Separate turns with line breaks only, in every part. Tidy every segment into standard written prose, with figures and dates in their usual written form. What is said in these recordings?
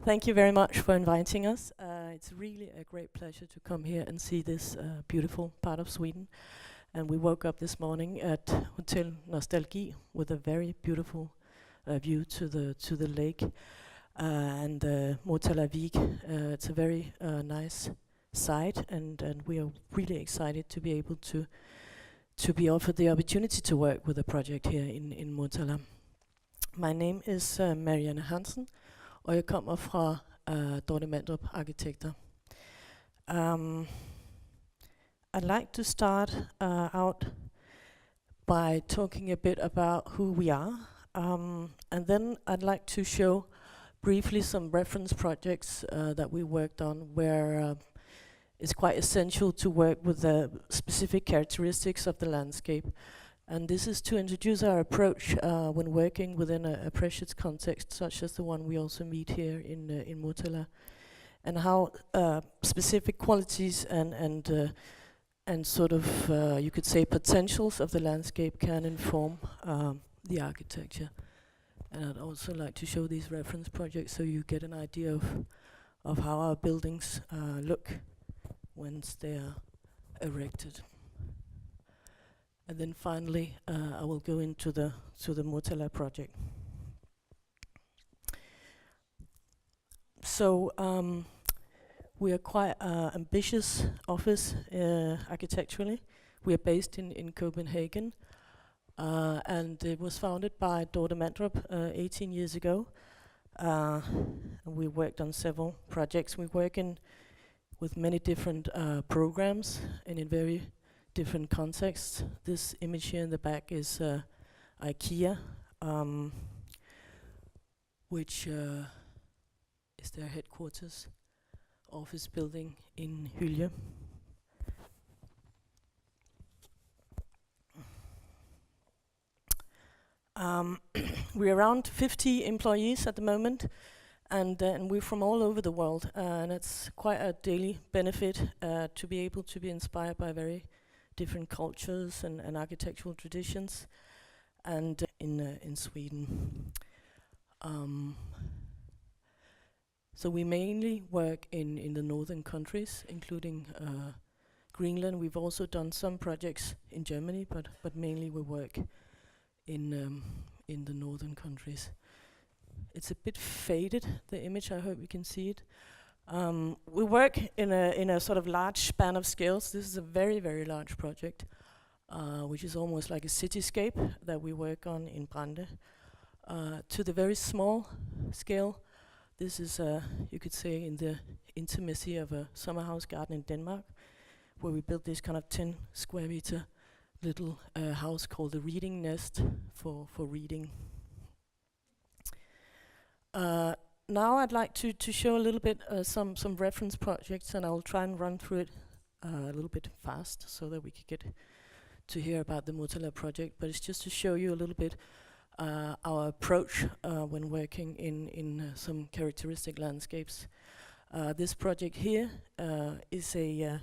Thank you very much for inviting us. It's really a great pleasure to come here and see this beautiful part of Sweden. And we woke up this morning at Hotel Nostalgie with a very beautiful view to the lake and Motala. It's a very nice site, and we are really excited to be able to be offered the opportunity to work with a project here in Motala. My name is Marianne Hansen, og jeg kommer fra Dorte Mandrup Arkitekter. I'd like to start out by talking a bit about who we are, and then I'd like to show briefly some reference projects that we worked on where it's quite essential to work with the specific characteristics of the landscape. And this is to introduce our approach when working within a precious context such as the one we also meet here in Motala, and how specific qualities and sort of you could say potentials of the landscape can inform the architecture. And I'd also like to show these reference projects so you get an idea of how our buildings look once they are erected. And then finally, I will go into the Motala project. So we are quite ambitious office architecturally. We are based in Copenhagen, and it was founded by Dorte Mandrup 18 years ago. And we worked on several projects. We work with many different programs and in very different contexts. This image here in the back is IKEA, which is their headquarters office building in Hylje. We're around 50 employees at the moment, and we're from all over the world, and it's quite a daily benefit to be able to be inspired by very different cultures and architectural traditions, and in Sweden. So we mainly work in the northern countries, including Greenland. We've also done some projects in Germany, but mainly we work in the northern countries. It's a bit faded, the image. I hope you can see it. We work in a sort of large span of scales. This is a very, very large project, which is almost like a cityscape that we work on in Brande. To the very small scale, this is, you could say, in the intimacy of a summer house garden in Denmark, where we built this kind of 10 square meter little house called the Reading Nest for reading. Now I'd like to show a little bit some reference projects, and I will try and run through it a little bit fast so that we can get to hear about the Motala project. But it's just to show you a little bit our approach when working in some characteristic landscapes. This project here is a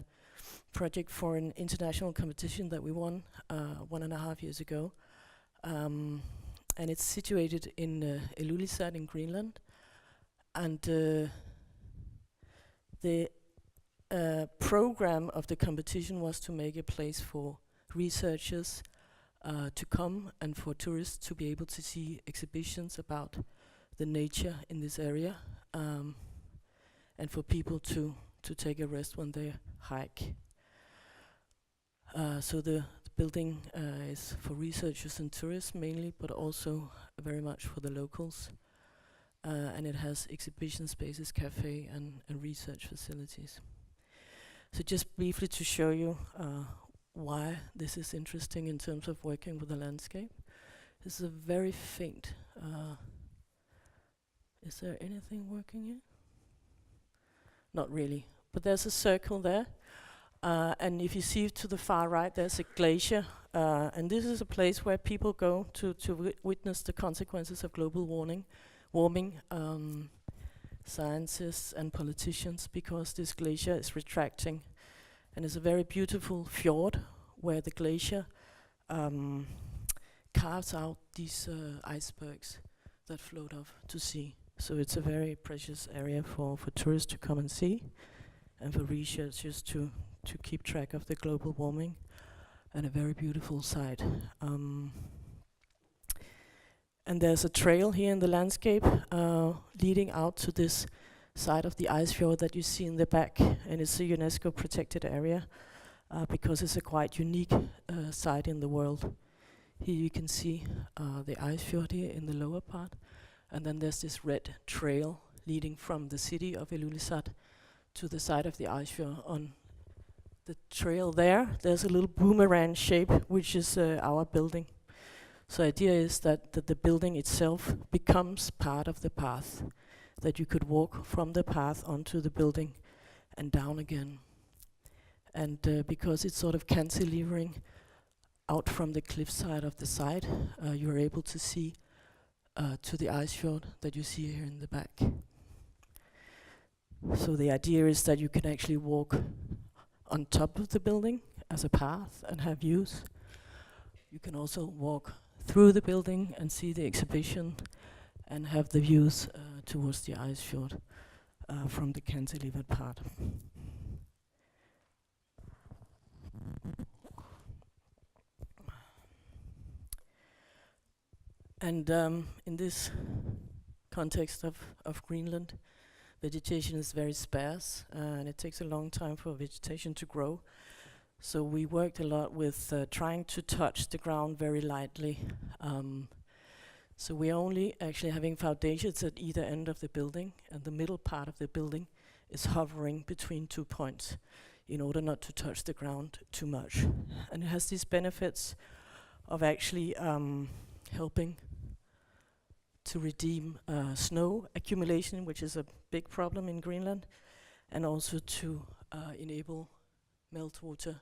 project for an international competition that we won 1.5 years ago. And it's situated in Ilulissat in Greenland. And the program of the competition was to make a place for researchers to come and for tourists to be able to see exhibitions about the nature in this area, and for people to take a rest when they hike. So the building is for researchers and tourists mainly, but also very much for the locals. And it has exhibition spaces, cafe, and research facilities. So just briefly to show you why this is interesting in terms of working with the landscape. This is a very faint. Is there anything working here? Not really, but there's a circle there. And if you see to the far right, there's a glacier. And this is a place where people go to witness the consequences of global warming, scientists and politicians, because this glacier is retracting. And it's a very beautiful fjord where the glacier carves out these icebergs that float off to sea. So it's a very precious area for tourists to come and see, and for researchers to keep track of the global warming, and a very beautiful site. And there's a trail here in the landscape leading out to this side of the ice fjord that you see in the back, and it's a UNESCO protected area because it's a quite unique site in the world. Here you can see the ice fjord here in the lower part, and then there's this red trail leading from the city of Ilulissat to the side of the ice fjord. On the trail there's a little boomerang shape, which is our building. So the idea is that the building itself becomes part of the path, that you could walk from the path onto the building and down again. And because it's sort of cantilevering out from the cliffside of the side, you're able to see to the ice fjord that you see here in the back. So the idea is that you can actually walk on top of the building as a path and have views. You can also walk through the building and see the exhibition and have the views towards the ice fjord from the cantilevered part. And in this context of Greenland, vegetation is very sparse, and it takes a long time for vegetation to grow. So we worked a lot with trying to touch the ground very lightly. So we're only actually having foundations at either end of the building, and the middle part of the building is hovering between 2 points in order not to touch the ground too much. And it has these benefits of actually helping to redeem snow accumulation, which is a big problem in Greenland, and also to enable meltwater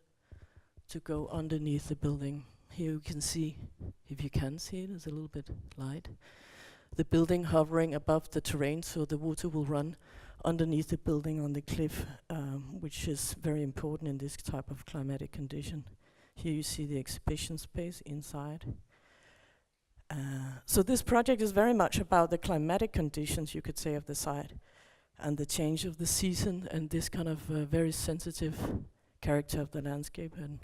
to go underneath the building. Here you can see, if you can see it, it's a little bit light, the building hovering above the terrain, so the water will run underneath the building on the cliff, which is very important in this type of climatic condition. Here you see the exhibition space inside. So this project is very much about the climatic conditions, you could say, of the site, and the change of the season, and this kind of very sensitive character of the landscape, and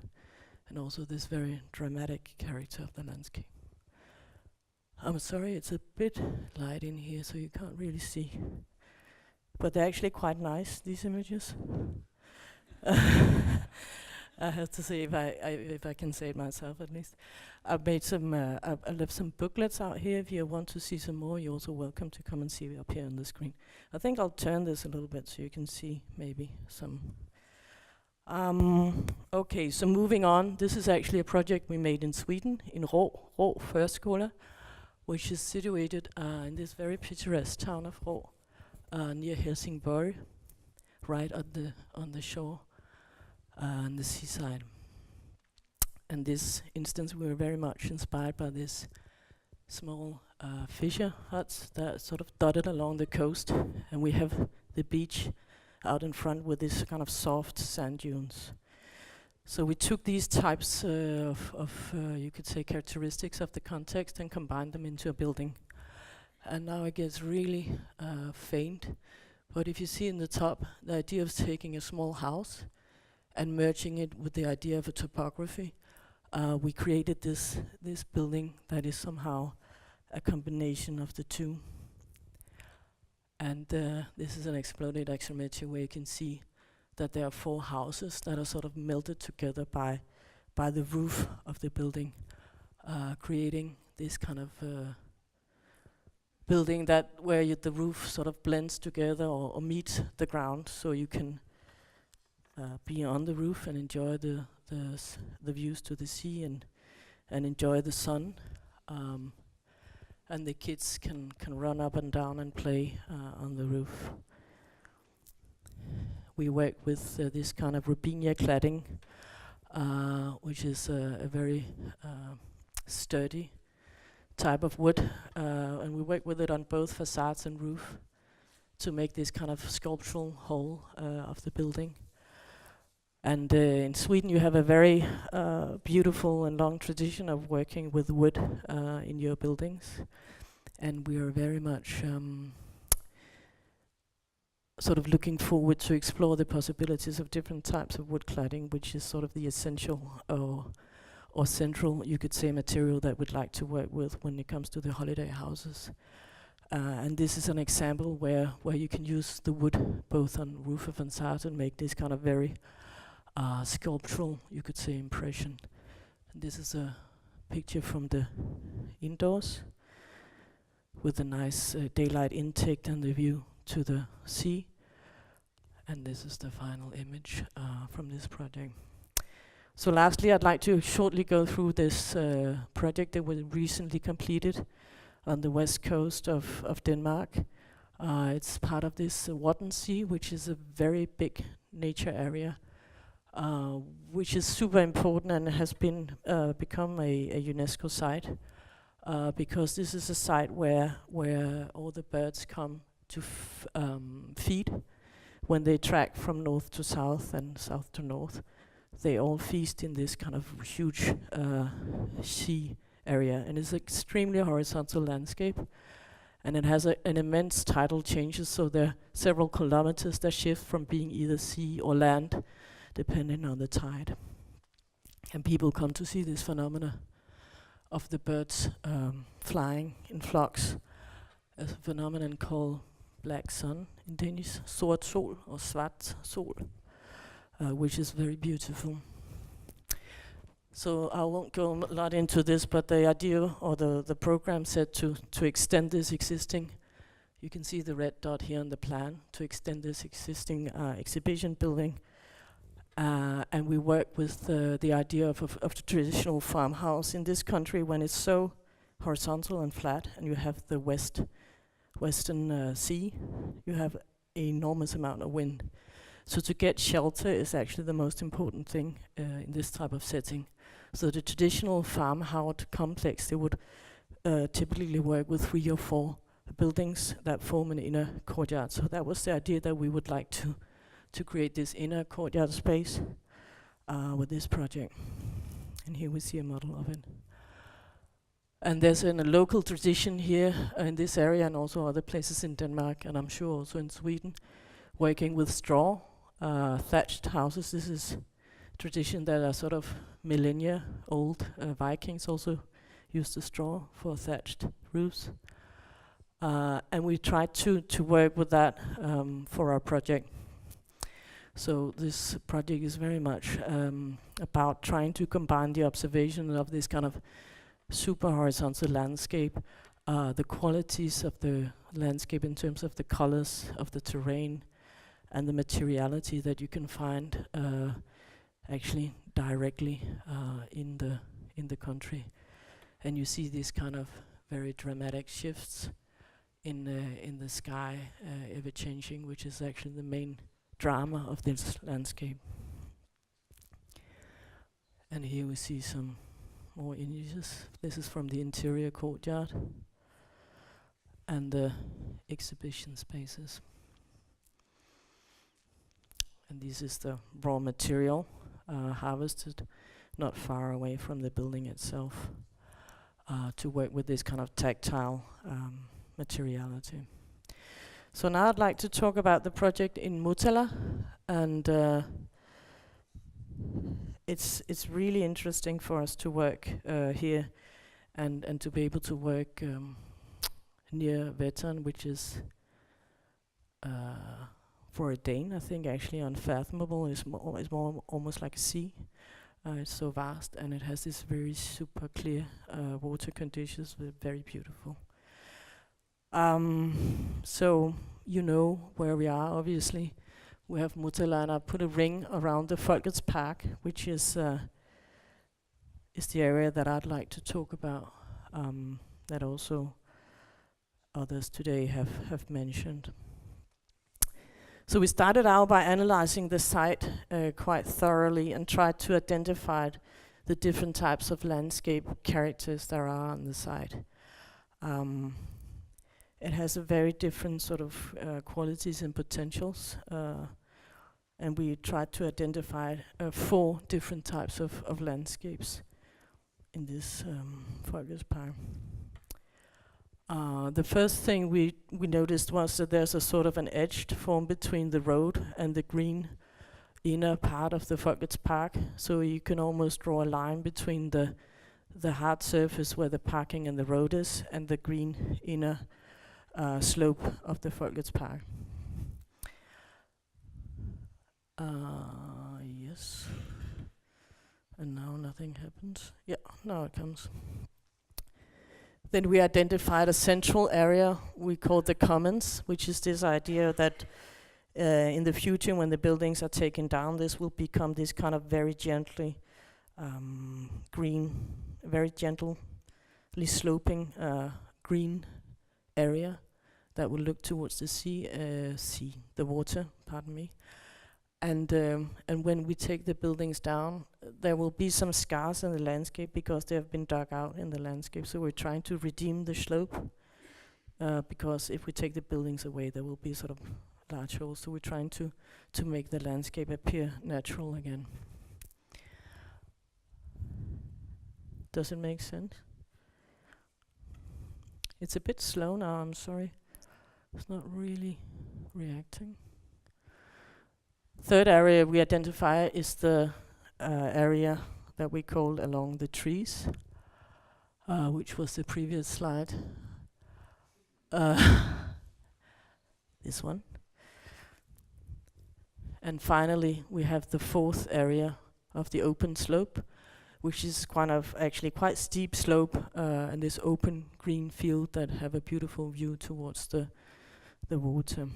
also this very dramatic character of the landscape. I'm sorry, it's a bit light in here, so you can't really see. But they're actually quite nice, these images. I have to say, if I can say it myself at least. I've made some, I left some booklets out here. If you want to see some more, you're also welcome to come and see it up here on the screen. I think I'll turn this a little bit so you can see maybe some. Okay, so moving on, this is actually a project we made in Sweden, in Rå Förskola, which is situated in this very picturesque town of Rå, near Helsingborg, right on the shore, on the seaside. And this instance, we were very much inspired by this small fisher huts that are sort of dotted along the coast, and we have the beach out in front with this kind of soft sand dunes. So we took these types of you could say, characteristics of the context and combined them into a building. And now it gets really faint. But if you see in the top, the idea of taking a small house and merging it with the idea of a topography, we created this building that is somehow a combination of the two. And this is an exploded axiometry where you can see that there are 4 houses that are sort of melted together by the roof of the building, creating this kind of building that where the roof sort of blends together or meets the ground, so you can be on the roof and enjoy the views to the sea and enjoy the sun. And the kids can run up and down and play on the roof. We work with this kind of robinia cladding, which is a very sturdy type of wood, and we work with it on both facades and roof to make this kind of sculptural whole of the building. And in Sweden you have a very beautiful and long tradition of working with wood in your buildings. And we are very much sort of looking forward to explore the possibilities of different types of wood cladding, which is sort of the essential or central, you could say, material that we'd like to work with when it comes to the holiday houses. And this is an example where you can use the wood both on roof of facade and make this kind of very sculptural, you could say, impression. And this is a picture from the indoors with a nice daylight intake and the view to the sea. And this is the final image from this project. So lastly, I'd like to shortly go through this project that was recently completed on the west coast of Denmark. It's part of this Wadden Sea, which is a very big nature area, which is super important and has been become a UNESCO site, because this is a site where all the birds come to feed. When they track from north to south and south to north, they all feast in this kind of huge sea area, and it's extremely horizontal landscape, and it has an immense tidal changes, so there are several kilometers that shift from being either sea or land depending on the tide. And people come to see this phenomena of the birds flying in flocks, a phenomenon called black sun in Danish, sort sol or svart sol, which is very beautiful. So I won't go a lot into this, but the idea or the program said to extend this existing, you can see the red dot here on the plan, to extend this existing exhibition building. And we work with the idea of the traditional farmhouse in this country when it's so horizontal and flat, and you have the western sea, you have an enormous amount of wind. So to get shelter is actually the most important thing in this type of setting. So the traditional farmhouse complex, they would typically work with 3 or 4 buildings that form an inner courtyard. So that was the idea, that we would like to create this inner courtyard space with this project. And here we see a model of it. And there's a local tradition here in this area and also other places in Denmark, and I'm sure also in Sweden, working with straw, thatched houses. This is tradition that are sort of millennia old. Vikings also used the straw for thatched roofs. And we tried to work with that for our project. So this project is very much about trying to combine the observation of this kind of super horizontal landscape, the qualities of the landscape in terms of the colors of the terrain, and the materiality that you can find actually directly in the country. And you see these kind of very dramatic shifts in the sky, ever changing, which is actually the main drama of this landscape. And here we see some more images. This is from the interior courtyard and the exhibition spaces. And this is the raw material harvested not far away from the building itself to work with this kind of tactile materiality. So now I'd like to talk about the project in Motala, and it's really interesting for us to work here and to be able to work near Vättern, which is for a Dane, I think, actually unfathomable. It's more almost like a sea. It's so vast, and it has this very super clear water conditions, very beautiful. So you know where we are, obviously. We have Motala, and I put a ring around the Folkets Park, which is the area that I'd like to talk about, that also others today have mentioned. So we started out by analyzing the site quite thoroughly and tried to identify the different types of landscape characters there are on the site. It has a very different sort of qualities and potentials, and we tried to identify 4 different types of landscapes in this Folkets Park. The first thing we noticed was that there's a sort of an edge formed between the road and the green inner part of the Folkets Park. So you can almost draw a line between the hard surface where the parking and the road is and the green inner slope of the Folkets Park. Yes. And now nothing happens. Yeah, now it comes. Then we identified a central area we called the commons, which is this idea that in the future, when the buildings are taken down, this will become this kind of very gently green, very gently sloping green area that will look towards the the water, pardon me. And when we take the buildings down, there will be some scars in the landscape because they have been dug out in the landscape. So we're trying to redeem the slope because if we take the buildings away, there will be sort of large holes. So we're trying to make the landscape appear natural again. Does it make sense? It's a bit slow now, I'm sorry. It's not really reacting. Third area we identify is the area that we called along the trees, which was the previous slide. This one. And finally, we have the fourth area of the open slope, which is kind of actually quite steep slope and this open green field that have a beautiful view towards the water.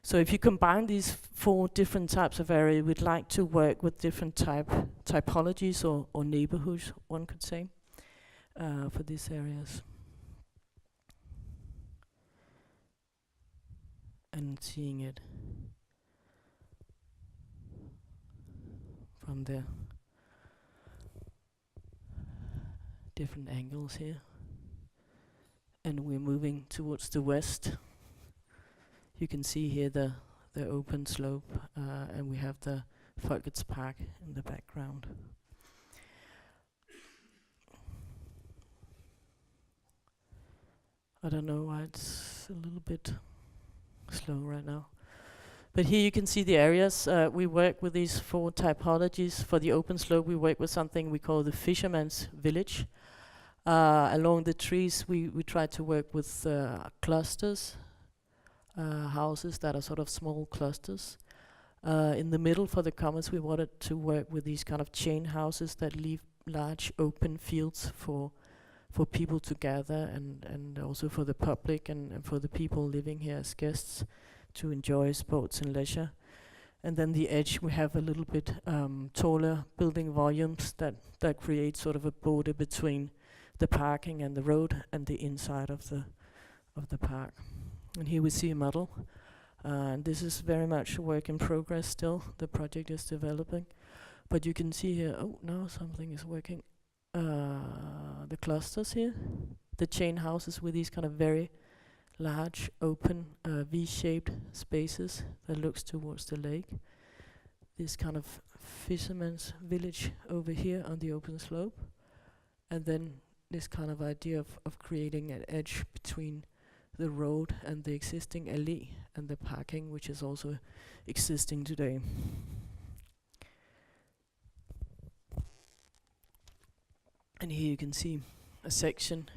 So if you combine these four different types of area, we'd like to work with different typologies or neighborhoods, one could say, for these areas. And seeing it from the different angles here. And we're moving towards the west. You can see here the open slope, and we have the Folkets Park in the background. I don't know why it's a little bit slow right now. But here you can see the areas. We work with these four typologies. For the open slope, we work with something we call the Fisherman's Village. Along the trees, we try to work with clusters. Houses that are sort of small clusters. In the middle for the commons, we wanted to work with these kind of chain houses that leave large open fields for people to gather and also for the public and for the people living here as guests to enjoy sports and leisure. And then the edge, we have a little bit taller building volumes that create sort of a border between the parking and the road and the inside of the park. And here we see a model. And this is very much a work in progress still. The project is developing. But you can see here, oh, now something is working. The clusters here, the chain houses with these kind of very large, open, V-shaped spaces that looks towards the lake. This kind of fisherman's village over here on the open slope. And then this kind of idea of creating an edge between the road and the existing alley and the parking, which is also existing today. And here you can see a section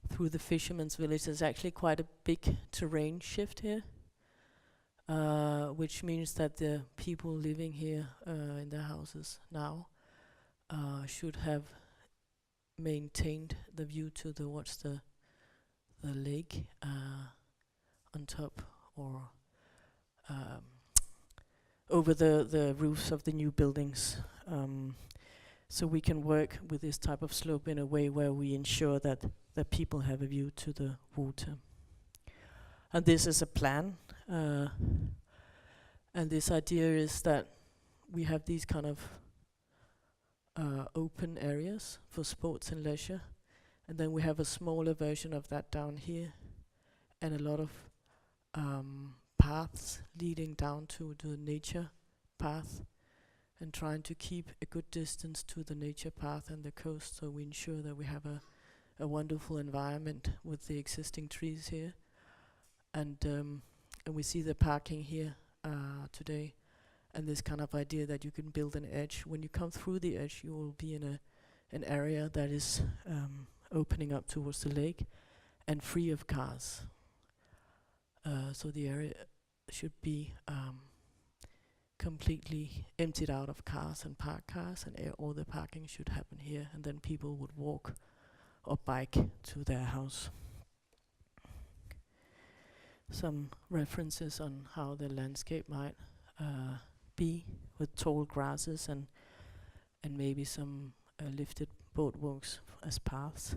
through the Fisherman's Village. There's actually quite a big terrain shift here, which means that the people living here in their houses now should have maintained the view towards the lake on top or over the roofs of the new buildings. So we can work with this type of slope in a way where we ensure that people have a view to the water. And this is a plan. And this idea is that we have these kind of open areas for sports and leisure. And then we have a smaller version of that down here, and a lot of paths leading down to the nature path, and trying to keep a good distance to the nature path and the coast, so we ensure that we have a wonderful environment with the existing trees here. And we see the parking here today, and this kind of idea that you can build an edge. When you come through the edge, you will be in an area that is opening up towards the lake and free of cars. So the area should be completely emptied out of cars and parked cars, and all the parking should happen here, and then people would walk or bike to their house. Some references on how the landscape might be, with tall grasses and maybe some lifted boardwalks as paths.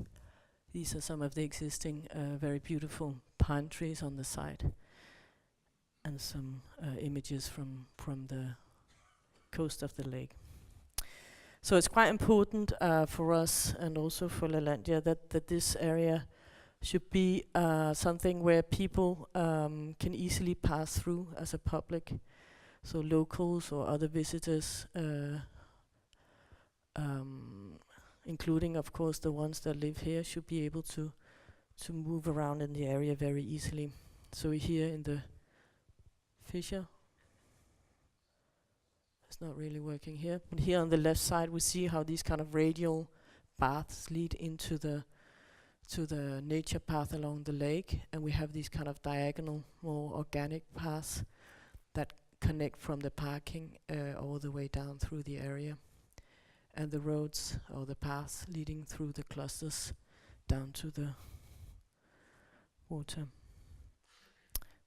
These are some of the existing very beautiful pine trees on the side, and some images from the coast of the lake. So it's quite important for us, and also for Lalandia, that this area should be something where people can easily pass through as a public. So locals or other visitors, including of course the ones that live here, should be able to move around in the area very easily. So here in the fissure, it's not really working here, but here on the left side we see how these kind of radial paths lead into the nature path along the lake, and we have these kind of diagonal, more organic paths that connect from the parking all the way down through the area, and the roads or the paths leading through the clusters down to the water.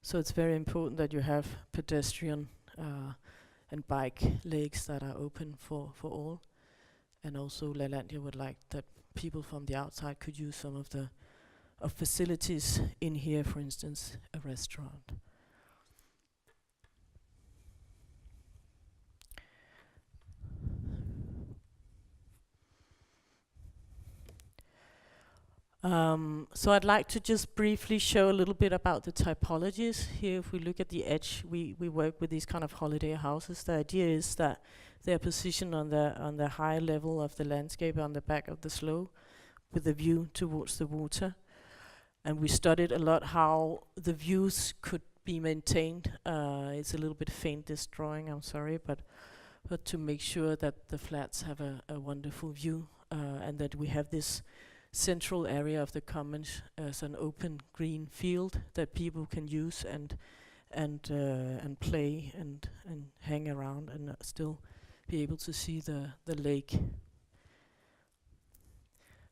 So it's very important that you have pedestrian and bike lakes that are open for all, and also Lalandia would like that people from the outside could use some of the facilities in here, for instance, a restaurant. So I'd like to just briefly show a little bit about the typologies. Here, if we look at the edge, we work with these kind of holiday houses. The idea is that they're positioned on the high level of the landscape on the back of the slope with a view towards the water. And we studied a lot how the views could be maintained. It's a little bit faint, this drawing, I'm sorry, but to make sure that the flats have a wonderful view, and that we have this central area of the commons as an open green field that people can use and play and hang around, and still be able to see the lake.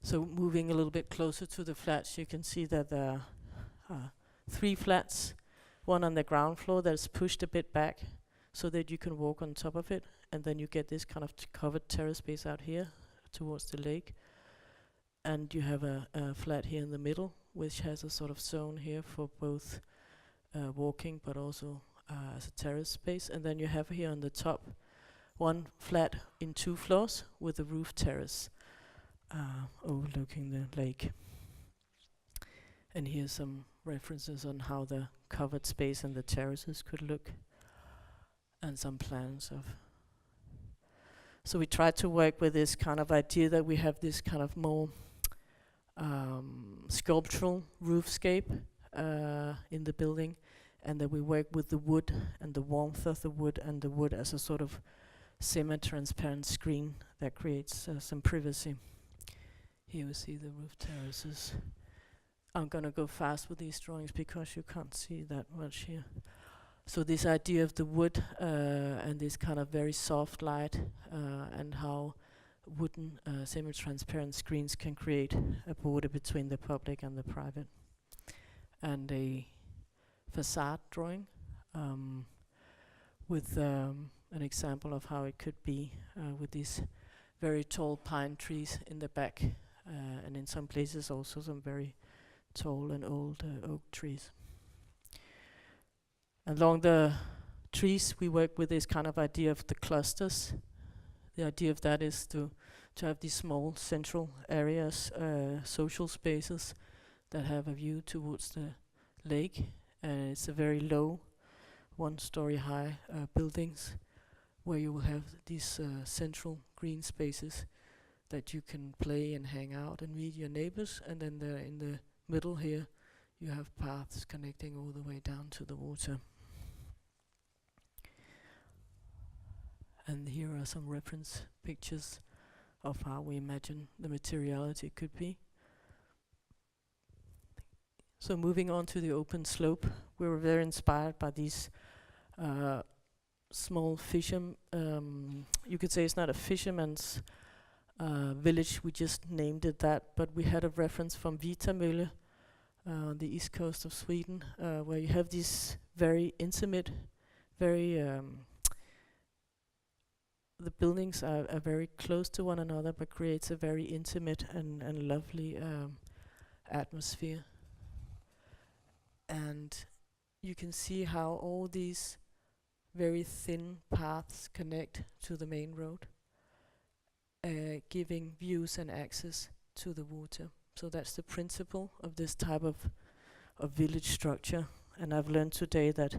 So moving a little bit closer to the flats, you can see that there are 3 flats, one on the ground floor that's pushed a bit back so that you can walk on top of it, and then you get this kind of covered terrace space out here towards the lake. And you have a flat here in the middle, which has a sort of zone here for both walking, but also as a terrace space. And then you have here on the top one flat in 2 floors with a roof terrace overlooking the lake. And here's some references on how the covered space and the terraces could look, and some plans of. So we try to work with this kind of idea that we have this kind of more sculptural roofscape in the building, and that we work with the wood and the warmth of the wood, and the wood as a sort of semi-transparent screen that creates some privacy. Here we see the roof terraces. I'm gonna go fast with these drawings because you can't see that much here. So this idea of the wood and this kind of very soft light, and how wooden semi-transparent screens can create a border between the public and the private. And a facade drawing with an example of how it could be with these very tall pine trees in the back, and in some places also some very tall and old oak trees. Along the trees we work with this kind of idea of the clusters. The idea of that is to have these small central areas, social spaces that have a view towards the lake. It's a very low, 1-story high buildings where you will have these central green spaces that you can play and hang out and meet your neighbors, and then there in the middle here you have paths connecting all the way down to the water. And here are some reference pictures of how we imagine the materiality could be. So moving on to the open slope, we were very inspired by these small you could say it's not a fisherman's village, we just named it that, but we had a reference from Vitamölle, the east coast of Sweden, where you have these very intimate, very the buildings are very close to one another, but creates a very intimate and lovely atmosphere. And you can see how all these very thin paths connect to the main road, giving views and access to the water. So that's the principle of this type of village structure. And I've learned today that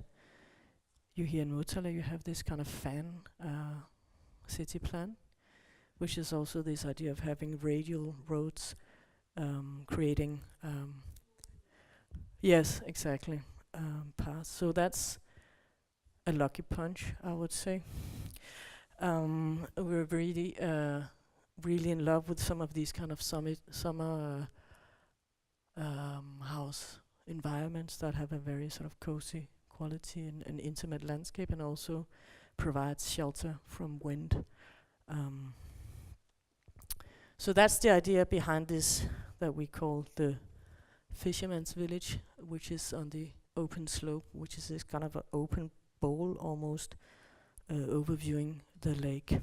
you here in Motala, you have this kind of fan city plan, which is also this idea of having radial roads, creating yes, exactly, paths. So that's a lucky punch, I would say. We're really in love with some of these kind of summer house environments that have a very sort of cozy quality and intimate landscape, and also provides shelter from wind. So that's the idea behind this that we call the Fisherman's Village, which is on the open slope, which is this kind of an open bowl almost, overviewing the lake.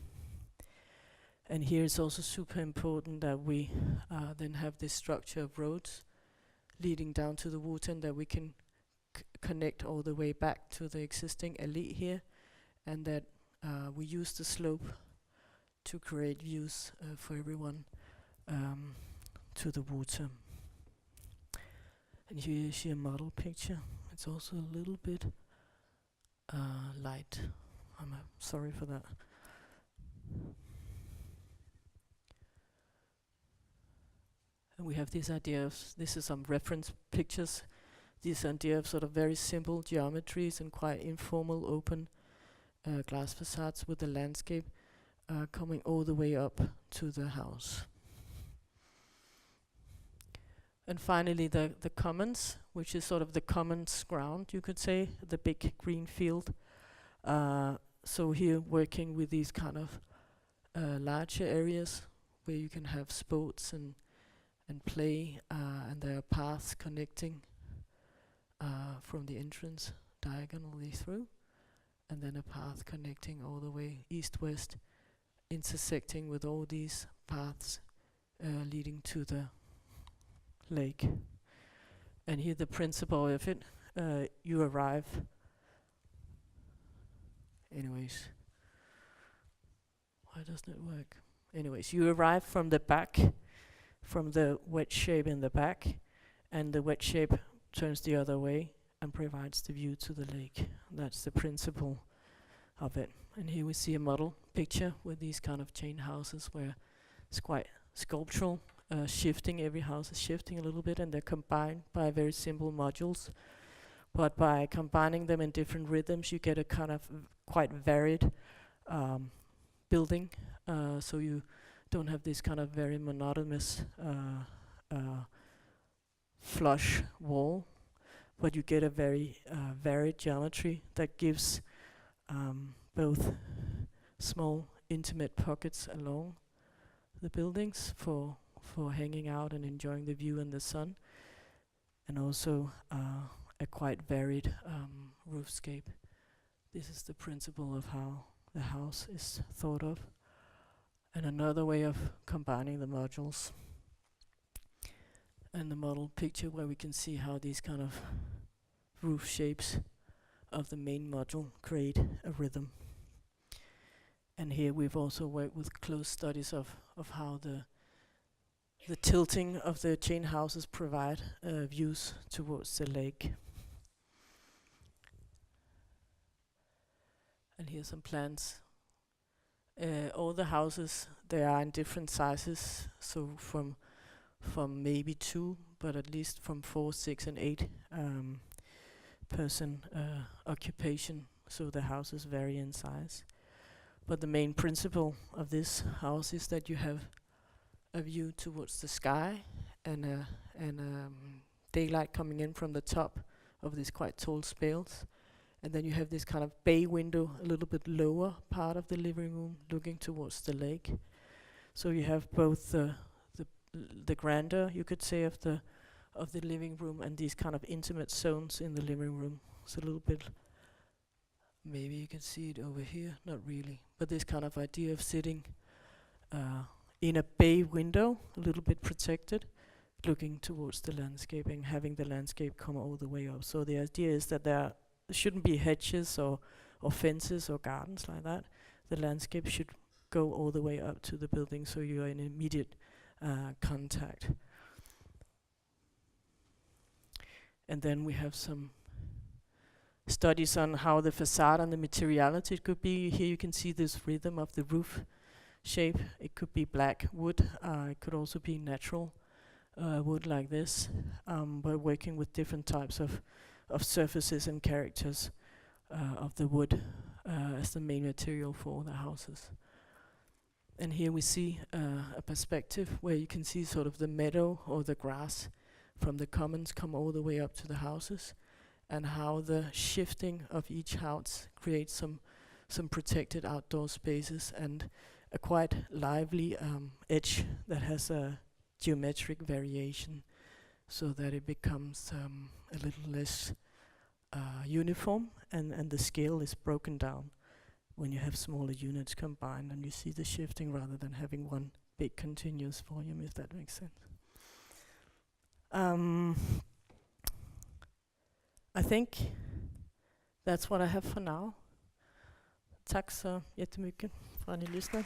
And here it's also super important that we then have this structure of roads leading down to the water, and that we can connect all the way back to the existing alley here, and that we use the slope to create views for everyone to the water. And here you see a model picture. It's also a little bit light. I'm sorry for that. And we have this idea of, this is some reference pictures, this idea of sort of very simple geometries and quite informal open glass facades with the landscape coming all the way up to the house. And finally the commons, which is sort of the commons ground, you could say, the big green field. So here working with these kind of larger areas where you can have sports and play, and there are paths connecting from the entrance diagonally through, and then a path connecting all the way east-west, intersecting with all these paths leading to the lake. And here the principle of it, you arrive, anyways, why doesn't it work? Anyways, you arrive from the back, from the wedge shape in the back, and the wedge shape turns the other way and provides the view to the lake. That's the principle of it. And here we see a model picture with these kind of chain houses where it's quite sculptural, shifting, every house is shifting a little bit, and they're combined by very simple modules. But by combining them in different rhythms, you get a kind of quite varied building. So you don't have this kind of very monotonous flush wall, but you get a very varied geometry that gives both small intimate pockets along the buildings for hanging out and enjoying the view and the sun, and also a quite varied roofscape. This is the principle of how the house is thought of. And another way of combining the modules. And the model picture where we can see how these kind of roof shapes of the main module create a rhythm. And here we've also worked with close studies of how the tilting of the chain houses provide views towards the lake. And here's some plans All the houses, they are in different sizes, so from maybe 2, but at least from 4, 6, and 8 person occupation. So the houses vary in size. But the main principle of this house is that you have a view towards the sky and daylight coming in from the top of these quite tall spales. And then you have this kind of bay window a little bit lower part of the living room looking towards the lake. So you have both the grandeur, you could say, of the living room and these kind of intimate zones in the living room. It's a little bit, maybe you can see it over here, not really, but this kind of idea of sitting in a bay window, a little bit protected, looking towards the landscape and having the landscape come all the way up. So the idea is that there shouldn't be hedges or fences or gardens like that. The landscape should go all the way up to the building, so you are in immediate contact. And then we have some studies on how the facade and the materiality could be. Here you can see this rhythm of the roof shape. It could be black wood. It could also be natural wood like this. We're working with different types of surfaces and characters of the wood as the main material for the houses. And here we see a perspective where you can see sort of the meadow or the grass from the commons come all the way up to the houses, and how the shifting of each house creates some protected outdoor spaces and a quite lively edge that has a geometric variation, so that it becomes a little less uniform, and the scale is broken down when you have smaller units combined, and you see the shifting rather than having one big continuous volume, if that makes sense. I think that's what I have for now. Tack så jättemycket för att ni lyssnade.